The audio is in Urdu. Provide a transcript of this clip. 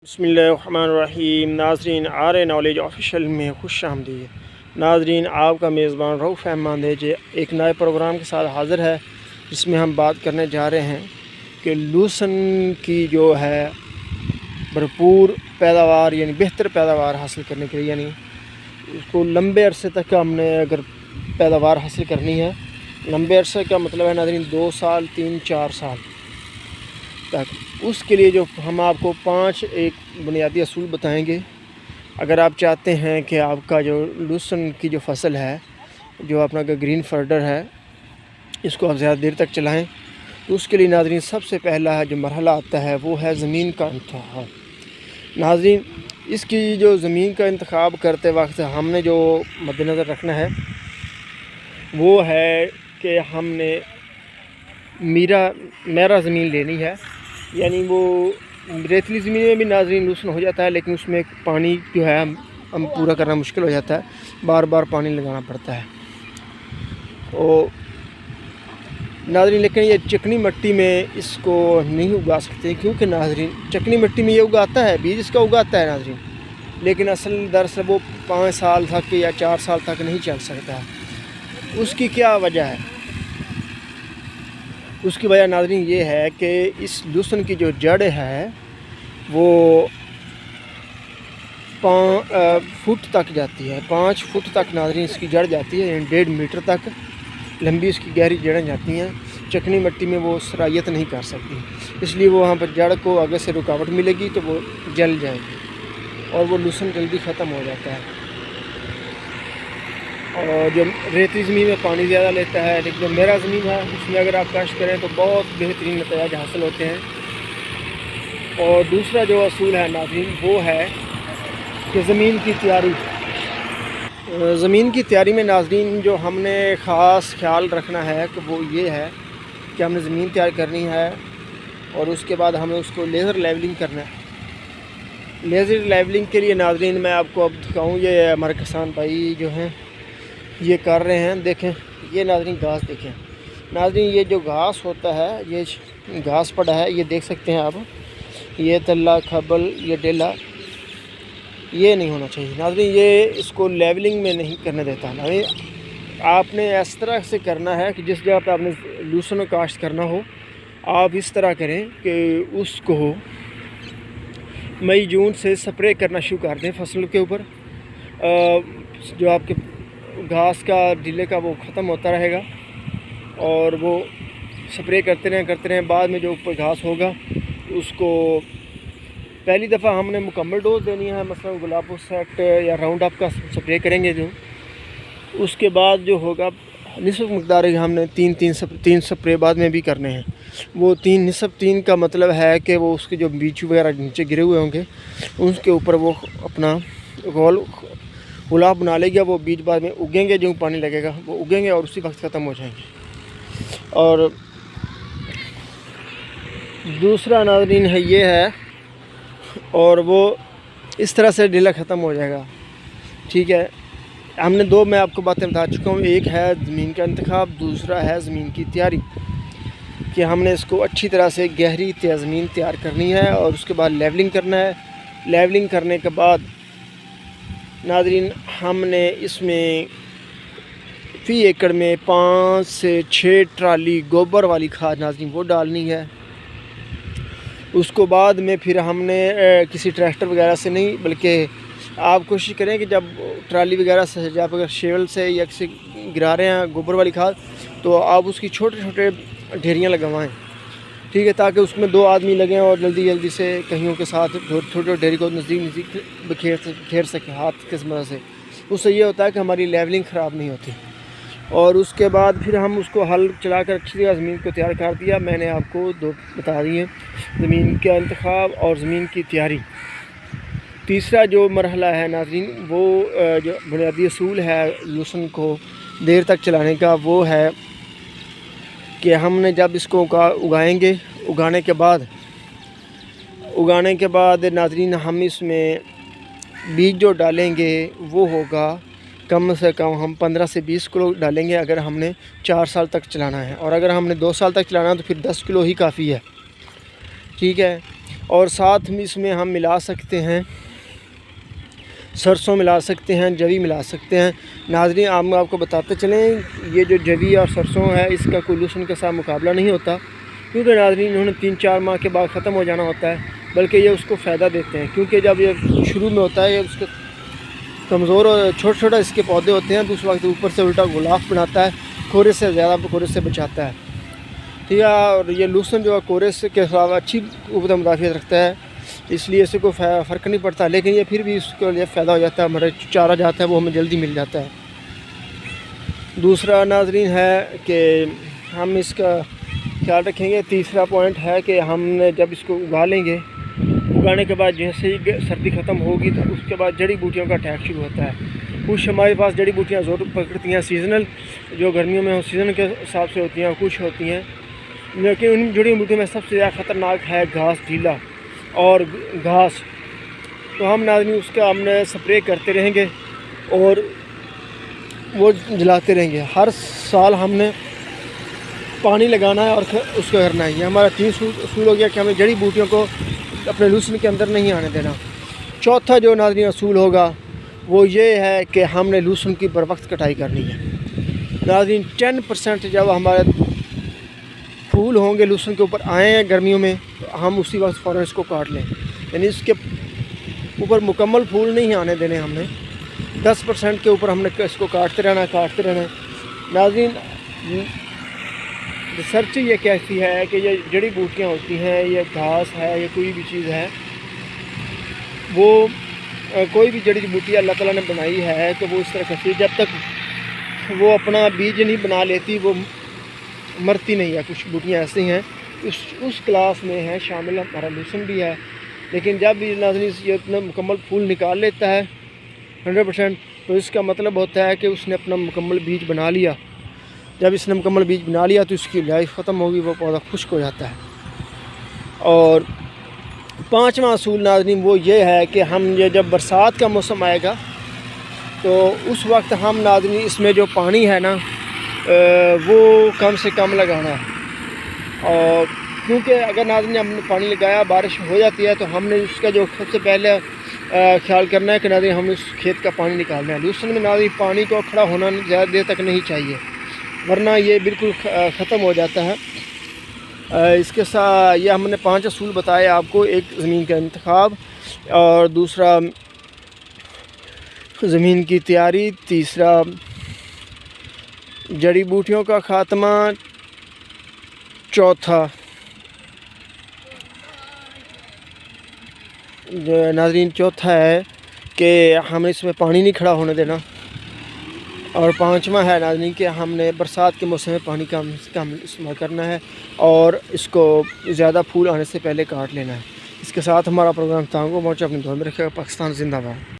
بسم اللہ الرحمن الرحیم۔ ناظرین آر نالج آفیشیل میں خوش آمدید۔ ناظرین آپ کا میزبان رؤف احمد ہے ایک نئے پروگرام کے ساتھ حاضر ہے، جس میں ہم بات کرنے جا رہے ہیں کہ لوسن کی جو ہے بھرپور پیداوار یعنی بہتر پیداوار حاصل کرنے کے لیے، یعنی اس کو لمبے عرصے تک ہم نے اگر پیداوار حاصل کرنی ہے، لمبے عرصے کا مطلب ہے ناظرین 2 سال 3-4 سال تک، اس کے لیے جو ہم آپ کو 5 ایک بنیادی اصول بتائیں گے۔ اگر آپ چاہتے ہیں کہ آپ کا جو لوسن کی جو فصل ہے، جو اپنا گرین فارڈر ہے، اس کو آپ زیادہ دیر تک چلائیں، تو اس کے لیے ناظرین سب سے پہلا جو مرحلہ آتا ہے وہ ہے زمین کا انتخاب۔ ناظرین اس کی جو زمین کا انتخاب کرتے وقت ہم نے جو مد نظر رکھنا ہے وہ ہے کہ ہم نے میرا زمین لینی ہے، یعنی وہ ریتلی زمین میں بھی ناظرین لوسن ہو جاتا ہے، لیکن اس میں پانی جو ہے ہم پورا کرنا مشکل ہو جاتا ہے، بار بار پانی لگانا پڑتا ہے۔ اور ناظرین لیکن یہ چکنی مٹی میں اس کو نہیں اگا سکتے، کیونکہ ناظرین چکنی مٹی میں یہ اگاتا ہے، بیج اس کا اگاتا ہے ناظرین، لیکن اصل دراصل وہ 5 سال تک یا 4 سال تک نہیں چل سکتا ہے۔ اس کی کیا وجہ ہے؟ اس کی وجہ ناظرین یہ ہے کہ اس لوسن کی جو جڑ ہے وہ 5 فٹ تک جاتی ہے، 5 فٹ تک ناظرین اس کی جڑ جاتی ہے، یعنی 1.5 میٹر تک لمبی اس کی گہری جڑیں جاتی ہیں۔ چکنی مٹی میں وہ صلاحیت نہیں کر سکتی، اس لیے وہ وہاں پر جڑ کو آگے سے رکاوٹ ملے گی تو وہ جل جائے گی اور وہ لوسن جلدی ختم ہو جاتا ہے۔ اور جو ریتی زمین میں پانی زیادہ لیتا ہے، لیکن جو میرا زمین ہے اس میں اگر آپ کاشت کریں تو بہت بہترین نتائج حاصل ہوتے ہیں۔ اور دوسرا جو اصول ہے ناظرین وہ ہے کہ زمین کی تیاری میں ناظرین جو ہم نے خاص خیال رکھنا ہے کہ وہ یہ ہے کہ ہم نے زمین تیار کرنی ہے اور اس کے بعد ہمیں اس کو لیزر لیولنگ کرنا ہے۔ لیزر لیولنگ کے لیے ناظرین میں آپ کو اب دکھاؤں، یہ ہمارے کسان بھائی جو ہیں یہ کر رہے ہیں، دیکھیں یہ ناظرین گھاس دیکھیں۔ ناظرین یہ جو گھاس ہوتا ہے، یہ گھاس پڑا ہے، یہ دیکھ سکتے ہیں آپ، یہ تلہ کھبل یہ ڈیلا یہ نہیں ہونا چاہیے ناظرین، یہ اس کو لیولنگ میں نہیں کرنے دیتا۔ ناظرین آپ نے اس طرح سے کرنا ہے کہ جس جگہ پہ آپ نے لوسن کاشت کرنا ہو، آپ اس طرح کریں کہ اس کو مئی جون سے سپرے کرنا شروع کر دیں فصل کے اوپر۔ جو آپ کے گھاس کا ڈیلے کا وہ ختم ہوتا رہے گا اور وہ سپرے کرتے رہیں۔ بعد میں جو اوپر گھاس ہوگا اس کو پہلی دفعہ ہم نے مکمل ڈوز دینی ہے، مثلا گلابو سیٹ یا راؤنڈ اپ کا سپرے کریں گے جو، اس کے بعد جو ہوگا نصف مقدار ہم نے 3 سپرے بعد میں بھی کرنے ہیں۔ وہ 3 کا مطلب ہے کہ وہ اس کے جو بیج وغیرہ نیچے گرے ہوئے ہوں گے اس کے اوپر وہ اپنا غلاف بنا لے گا، وہ بیج بعد میں اگیں گے، جو پانی لگے گا وہ اگیں گے اور اسی وقت ختم ہو جائیں گے۔ اور دوسرا ناظرین ہے یہ ہے، اور وہ اس طرح سے ڈیلا ختم ہو جائے گا، ٹھیک ہے۔ ہم نے 2 میں آپ کو باتیں بتا چکا ہوں، ایک ہے زمین کا انتخاب، دوسرا ہے زمین کی تیاری، کہ ہم نے اس کو اچھی طرح سے گہری زمین تیار کرنی ہے اور اس کے بعد لیولنگ کرنا ہے۔ لیولنگ کرنے کے بعد ناظرین ہم نے اس میں فی ایکڑ میں 5 سے 6 ٹرالی گوبر والی کھاد ناظرین وہ ڈالنی ہے۔ اس کو بعد میں پھر ہم نے کسی ٹریکٹر وغیرہ سے نہیں، بلکہ آپ کوشش کریں کہ جب ٹرالی وغیرہ سے جب اگر شیول سے یا کسی گرا رہے ہیں گوبر والی کھاد تو آپ اس کی چھوٹے ڈھیریاں لگوائیں، ٹھیک ہے، تاکہ اس میں 2 آدمی لگیں اور جلدی سے کہیوں کے ساتھ چھوٹے ڈھیری کو نزدیک بکھیر سکیں ہاتھ کس مدد سے۔ اس سے یہ ہوتا ہے کہ ہماری لیولنگ خراب نہیں ہوتی۔ اور اس کے بعد پھر ہم اس کو ہل چلا کر اچھی طرح زمین کو تیار کر دیا۔ میں نے آپ کو 2 بتا دی ہیں، زمین کا انتخاب اور زمین کی تیاری۔ تیسرا جو مرحلہ ہے ناظرین وہ جو بنیادی اصول ہے لوسن کو دیر تک چلانے کا، وہ ہے کہ ہم نے جب اس کو اگائیں گے، اگانے کے بعد ناظرین ہم اس میں بیج جو ڈالیں گے وہ ہوگا کم سے کم ہم 15 سے 20 کلو ڈالیں گے اگر ہم نے 4 سال تک چلانا ہے، اور اگر ہم نے 2 سال تک چلانا ہے تو پھر 10 کلو ہی کافی ہے، ٹھیک ہے، اور ساتھ میں اس میں ہم ملا سکتے ہیں سرسوں ملا سکتے ہیں، جوی ملا سکتے ہیں۔ ناظرین آپ کو بتاتے چلیں، یہ جو جوی اور سرسوں ہے اس کا کوئی لہسن کے ساتھ مقابلہ نہیں ہوتا، کیونکہ ناظرین انہوں نے 3-4 ماہ کے بعد ختم ہو جانا ہوتا ہے، بلکہ یہ اس کو فائدہ دیتے ہیں، کیونکہ جب یہ شروع میں ہوتا ہے یہ اس کے کمزور اور چھوٹا اس کے پودے ہوتے ہیں، تو اس وقت اوپر سے الٹا غلاف بناتا ہے، کورے سے زیادہ کورے سے بچاتا ہے، ٹھیک ہے۔ اور یہ لہسن جو ہے کورے سے کے خلاف اچھی قوت مدافعت رکھتا ہے، اس لیے اسے کوئی فرق نہیں پڑتا، لیکن یہ پھر بھی اس کے لیے فائدہ ہو جاتا ہے، ہمارا چارہ جاتا ہے وہ ہمیں جلدی مل جاتا ہے۔ دوسرا ناظرین ہے کہ ہم اس کا خیال رکھیں گے، تیسرا پوائنٹ ہے کہ ہم نے جب اس کو اگا لیں گے، اگانے کے بعد جیسے ہی سردی ختم ہوگی تو اس کے بعد جڑی بوٹیوں کا اٹیک شروع ہوتا ہے۔ کچھ ہمارے پاس جڑی بوٹیاں زور پکڑتی ہیں سیزنل، جو گرمیوں میں سیزن کے حساب سے ہوتی ہیں، کچھ ہوتی ہیں، لیکن ان جڑی بوٹیوں میں سب سے زیادہ خطرناک ہے گھاس ڈھیلا اور گھاس۔ تو ہم ناظرین اس کا ہم نے سپرے کرتے رہیں گے اور وہ جلاتے رہیں گے، ہر سال ہم نے پانی لگانا ہے اور اس کو کرنا ہے۔ یہ ہمارا 3 اصول ہو گیا کہ ہمیں جڑی بوٹیوں کو اپنے لہسن کے اندر نہیں آنے دینا۔ چوتھا جو ناظرین اصول ہوگا وہ یہ ہے کہ ہم نے لہسن کی بر وقت کٹائی کرنی ہے۔ ناظرین 10% جب ہمارے پھول ہوں گے لہسن کے اوپر آئے ہیں گرمیوں میں، تو ہم اسی وقت فوراً اس کو کاٹ لیں، یعنی اس کے اوپر مکمل پھول نہیں آنے دینے، ہم نے 10% کے اوپر ہم نے اس کو کاٹتے رہنا ہے۔ ناظرین ریسرچ یہ کہتی ہے کہ یہ جڑی بوٹیاں ہوتی ہیں، یہ گھاس ہے، یہ کوئی بھی چیز ہے، وہ کوئی بھی جڑی بوٹی اللہ تعالیٰ نے بنائی ہے تو وہ اس طرح کرتی ہے، جب تک وہ اپنا بیج نہیں بنا لیتی وہ مرتی نہیں ہے۔ کچھ بوٹیاں ایسی ہیں اس کلاس میں ہیں شامل، ہمارا لہسن بھی ہے، لیکن جب بھی ناظرین یہ اپنا مکمل پھول نکال لیتا ہے 100%، تو اس کا مطلب ہوتا ہے کہ اس نے اپنا مکمل بیج بنا لیا۔ جب اس نے مکمل بیج بنا لیا تو اس کی لائف ختم ہوگی، وہ پودا خشک ہو جاتا ہے۔ اور 5واں اصول ناظرین وہ یہ ہے کہ ہم یہ جب برسات کا موسم آئے گا تو اس وقت ہم ناظرین اس میں جو پانی ہے نا وہ کم سے کم لگانا ہے، اور کیونکہ اگر ناظرین ہم نے پانی لگایا، بارش ہو جاتی ہے، تو ہم نے اس کا جو سب سے پہلے خیال کرنا ہے کہ ناظرین ہم اس کھیت کا پانی نکالنا ہے۔ لہسن میں ناظرین پانی کو کھڑا ہونا زیادہ دیر تک نہیں چاہیے، ورنہ یہ بالکل ختم ہو جاتا ہے۔ اس کے ساتھ یہ ہم نے 5 اصول بتائے آپ کو، ایک زمین کا انتخاب، اور دوسرا زمین کی تیاری، تیسرا جڑی بوٹیوں کا خاتمہ، چوتھا ناظرین ہے کہ ہم اس میں پانی نہیں کھڑا ہونے دینا، اور 5واں ہے ناظرین کہ ہم نے برسات کے موسم میں پانی کم سے کم استعمال کرنا ہے، اور اس کو زیادہ پھول آنے سے پہلے کاٹ لینا ہے۔ اس کے ساتھ ہمارا پروگرام تانگو پہنچا، اپنے دعا میں رکھے گا۔ پاکستان زندہ باد۔